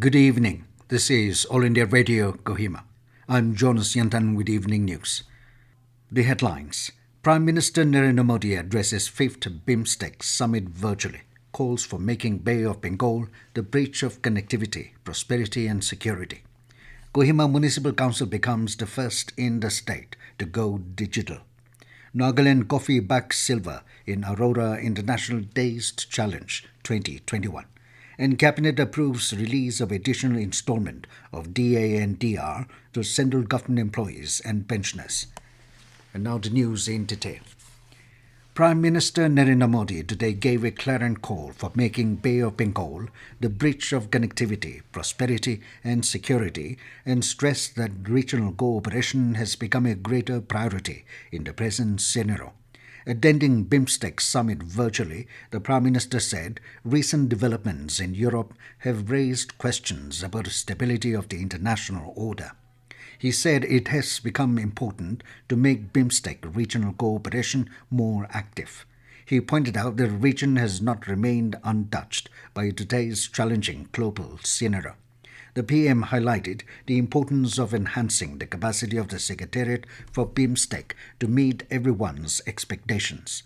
Good evening. This is All India Radio, Kohima. I'm Jonas Yantan with Evening News. The headlines. Prime Minister Narendra Modi addresses 5th BIMSTEC Summit virtually, calls for making Bay of Bengal the bridge of connectivity, prosperity and security. Kohima Municipal Council becomes the first in the state to go digital. Nagaland Coffee backs silver in Aurora International Taste Challenge 2021. And Cabinet approves release of additional instalment of DA and DR to central government employees and pensioners. And now the news in detail. Prime Minister Narendra Modi today gave a clarion call for making Bay of Bengal the bridge of connectivity, prosperity and security, and stressed that regional cooperation has become a greater priority in the present scenario. Attending BIMSTEC Summit virtually, the Prime Minister said recent developments in Europe have raised questions about the stability of the international order. He said it has become important to make BIMSTEC regional cooperation more active. He pointed out that the region has not remained untouched by today's challenging global scenario. The PM highlighted the importance of enhancing the capacity of the Secretariat for BIMSTEC to meet everyone's expectations.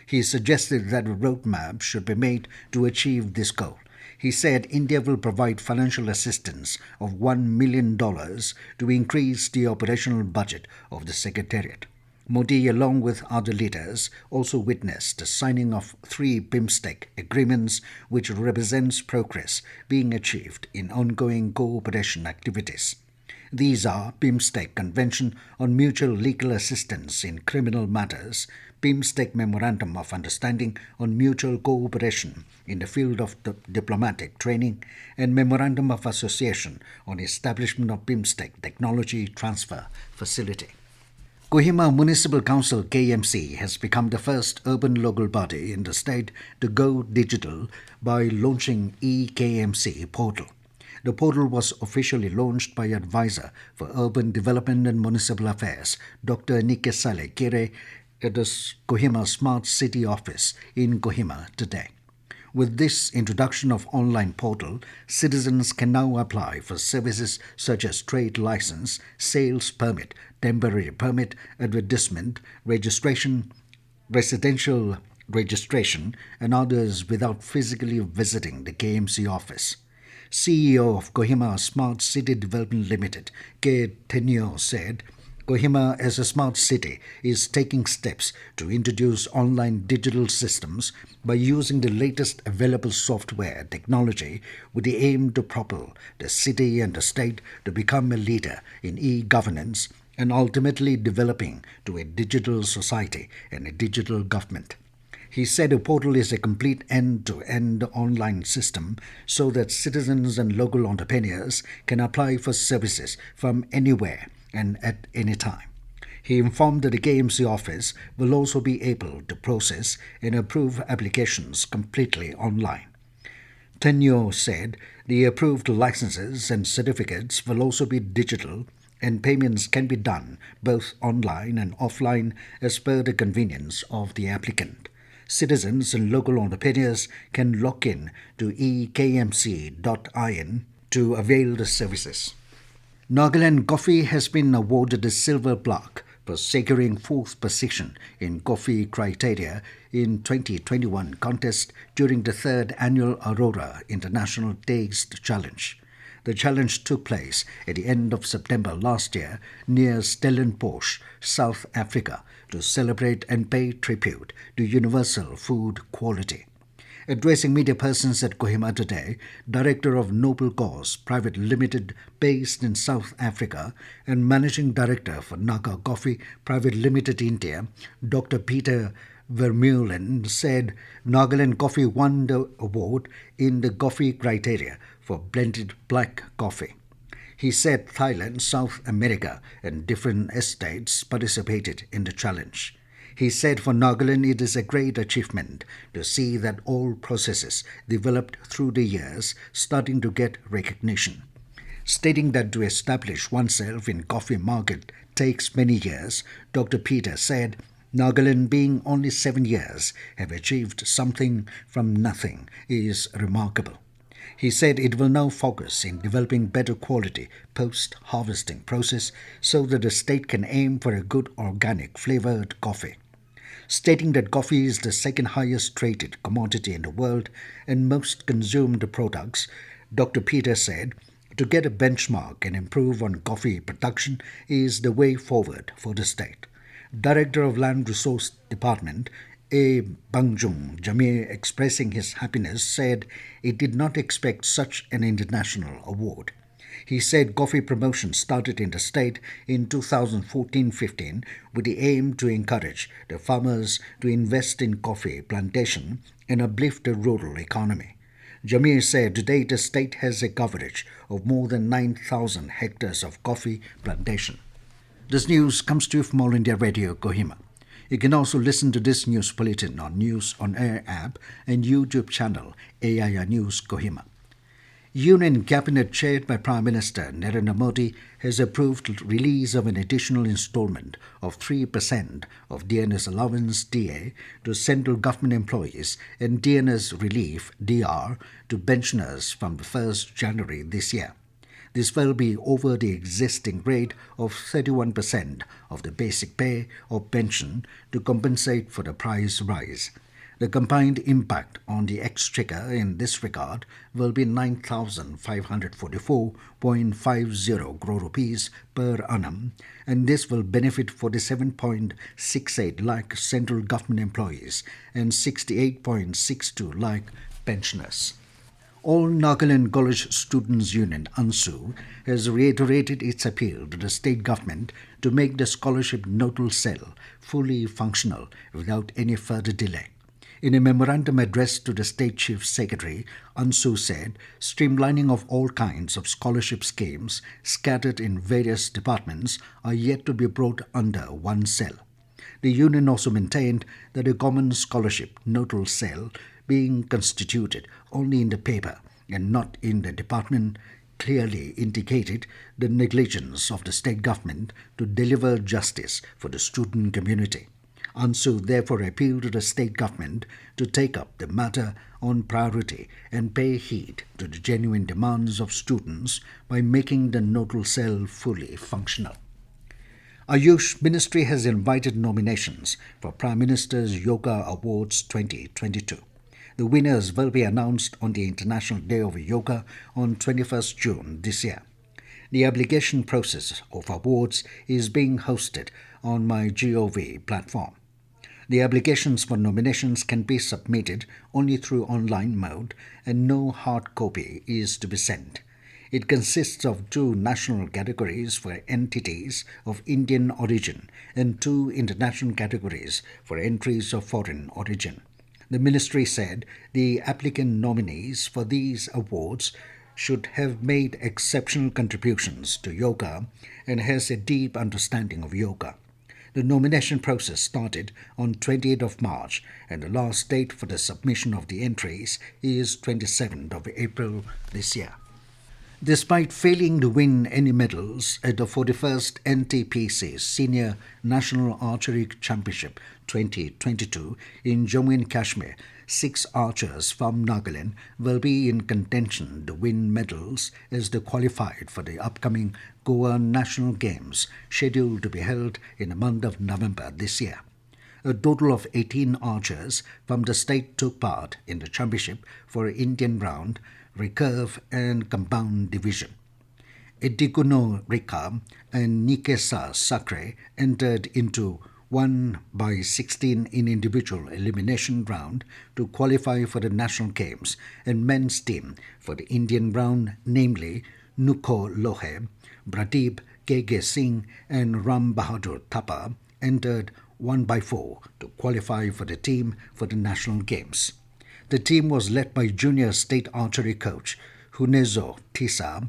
He suggested that a roadmap should be made to achieve this goal. He said India will provide financial assistance of $1 million to increase the operational budget of the Secretariat. Modi, along with other leaders, also witnessed the signing of 3 BIMSTEC agreements which represents progress being achieved in ongoing cooperation activities. These are BIMSTEC Convention on Mutual Legal Assistance in Criminal Matters, BIMSTEC Memorandum of Understanding on Mutual Cooperation in the Field of Diplomatic Training, and Memorandum of Association on Establishment of BIMSTEC Technology Transfer Facility. Kohima Municipal Council KMC has become the first urban local body in the state to go digital by launching eKMC portal. The portal was officially launched by Advisor for Urban Development and Municipal Affairs, Dr. Nikesale Kire, at the Kohima Smart City Office in Kohima today. With this introduction of online portal, citizens can now apply for services such as trade license, sales permit, temporary permit, advertisement, registration, residential registration, and others without physically visiting the KMC office. CEO of Kohima Smart City Development Limited, K. Tenyo, said, Kohima as a smart city is taking steps to introduce online digital systems by using the latest available software technology with the aim to propel the city and the state to become a leader in e-governance and ultimately developing to a digital society and a digital government. He said a portal is a complete end-to-end online system so that citizens and local entrepreneurs can apply for services from anywhere and at any time. He informed that the KMC office will also be able to process and approve applications completely online. Tenyo said the approved licenses and certificates will also be digital and payments can be done both online and offline as per the convenience of the applicant. Citizens and local entrepreneurs can log in to ekmc.in to avail the services. Nagaland Coffee has been awarded a silver plaque for securing 4th position in coffee criteria in 2021 contest during the 3rd annual Aurora International Taste Challenge. The challenge took place at the end of September last year near Stellenbosch, South Africa, to celebrate and pay tribute to universal food quality. Addressing media persons at Kohima today, Director of Noble Cause Private Limited based in South Africa and Managing Director for Naga Coffee Private Limited India, Dr. Peter Vermeulen, said Nagaland Coffee won the award in the coffee criteria for blended black coffee. He said Thailand, South America and different estates participated in the challenge. He said for Nagaland it is a great achievement to see that all processes developed through the years starting to get recognition. Stating that to establish oneself in coffee market takes many years, Dr. Peter said Nagaland, being only 7 years, have achieved something from nothing is remarkable. He said it will now focus in developing better quality post-harvesting process so that the state can aim for a good organic flavored coffee. Stating that coffee is the second highest traded commodity in the world and most consumed products, Dr. Peter said, to get a benchmark and improve on coffee production is the way forward for the state. Director of Land Resource Department A. Bangjung Jamir, expressing his happiness, said he did not expect such an international award. He said coffee promotion started in the state in 2014-15 with the aim to encourage the farmers to invest in coffee plantation and uplift the rural economy. Jamir said today the state has a coverage of more than 9,000 hectares of coffee plantation. This news comes to you from All India Radio, Kohima. You can also listen to this news bulletin on News on Air app and YouTube channel AIR News Kohima. Union Cabinet chaired by Prime Minister Narendra Modi has approved release of an additional instalment of 3% of DNS allowance DA to central government employees and DNS relief DR to pensioners from the 1st January this year. This will be over the existing rate of 31% of the basic pay or pension to compensate for the price rise. The combined impact on the exchequer in this regard will be 9,544.50 crore rupees per annum, and this will benefit 47.68 lakh central government employees and 68.62 lakh pensioners. All Nagaland College Students' Union ANSU has reiterated its appeal to the state government to make the scholarship nodal cell fully functional without any further delay. In a memorandum addressed to the State Chief Secretary, ANSU said streamlining of all kinds of scholarship schemes scattered in various departments are yet to be brought under one cell. The union also maintained that a common scholarship nodal cell being constituted only in the paper and not in the department clearly indicated the negligence of the state government to deliver justice for the student community. ANSU therefore appealed to the state government to take up the matter on priority and pay heed to the genuine demands of students by making the nodal cell fully functional. Ayush Ministry has invited nominations for Prime Minister's Yoga Awards 2022. The winners will be announced on the International Day of Yoga on 21st June this year. The application process of awards is being hosted on my GOV platform. The applications for nominations can be submitted only through online mode and no hard copy is to be sent. It consists of 2 national categories for entities of Indian origin and 2 international categories for entries of foreign origin. The ministry said the applicant nominees for these awards should have made exceptional contributions to yoga and has a deep understanding of yoga. The nomination process started on 28th of March and the last date for the submission of the entries is 27th of April this year. Despite failing to win any medals at the 41st NTPC Senior National Archery Championship 2022 in Jammu and Kashmir, 6 archers from Nagaland will be in contention to win medals as they qualified for the upcoming Goa National Games scheduled to be held in the month of November this year. A total of 18 archers from the state took part in the championship for Indian round, recurve and compound division. Ediguno Rika and Nikesa Sakre entered into 1/16 in individual elimination round to qualify for the national games and men's team for the Indian round, namely Nuko Lohe, Pradeep Kege Singh and Ram Bahadur Thapa entered 1/4 to qualify for the team for the national games. The team was led by junior state archery coach Hunezo Tisa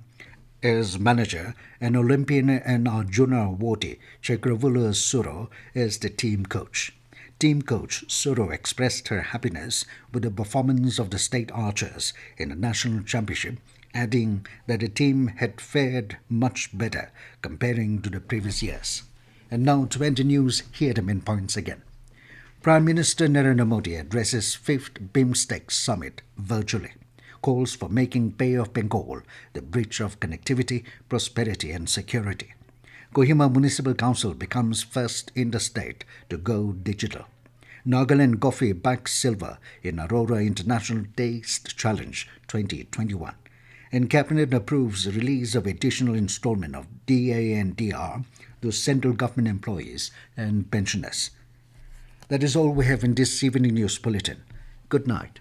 as manager and Olympian and Arjuna awardee Chakravula Suro as the team coach. Team coach Suro expressed her happiness with the performance of the state archers in the national championship, adding that the team had fared much better comparing to the previous years. And now to end the news, here are the main points again. Prime Minister Narendra Modi addresses 5th BIMSTEC Summit virtually. calls for making Bay of Bengal the bridge of connectivity, prosperity and security. Kohima Municipal Council becomes first in the state to go digital. Nagaland Coffee bags silver in Aurora International Taste Challenge 2021. And Cabinet approves release of additional installment of DANDR to central government employees and pensioners. That is all we have in this evening news bulletin. Good night.